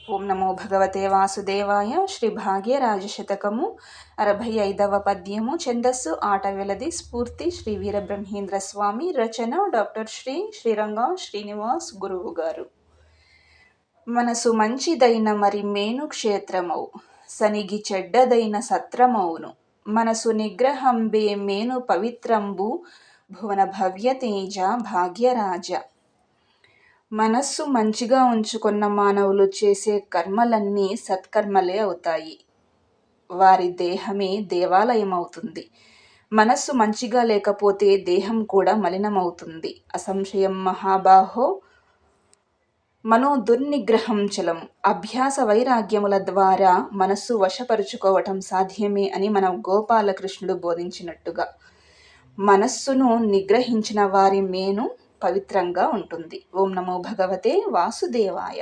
ఓం నమో భగవతే వాసుదేవాయ. శ్రీ భాగ్యరాజశతకము 65వ పద్యము. ఛందస్సు ఆటవెలది. స్ఫూర్తి శ్రీ వీరబ్రహ్మేంద్ర స్వామి. రచన డాక్టర్ శ్రీరంగ శ్రీనివాస్ గురువు గారు. మనసు మంచిదైన మరి మేను క్షేత్రమౌ, సనిగి చెడ్డదైన సత్రమౌను. మనసు నిగ్రహంబే మేను పవిత్రంబు, భువన భవ్య తేజ భాగ్యరాజ. మనస్సు మంచిగా ఉంచుకున్న మానవులు చేసే కర్మలన్నీ సత్కర్మలే అవుతాయి. వారి దేహమే దేవాలయం అవుతుంది. మనస్సు మంచిగా లేకపోతే దేహం కూడా మలినమవుతుంది. అసంశయం మహాబాహో మనో దుర్నిగ్రహం చలం. అభ్యాస వైరాగ్యముల ద్వారా మనస్సు వశపరుచుకోవటం సాధ్యమే అని మన గోపాలకృష్ణుడు బోధించినట్టుగా మనస్సును నిగ్రహించిన వారి మేను పవిత్రంగా ఉంటుంది. ఓం నమో భగవతే వాసుదేవాయ.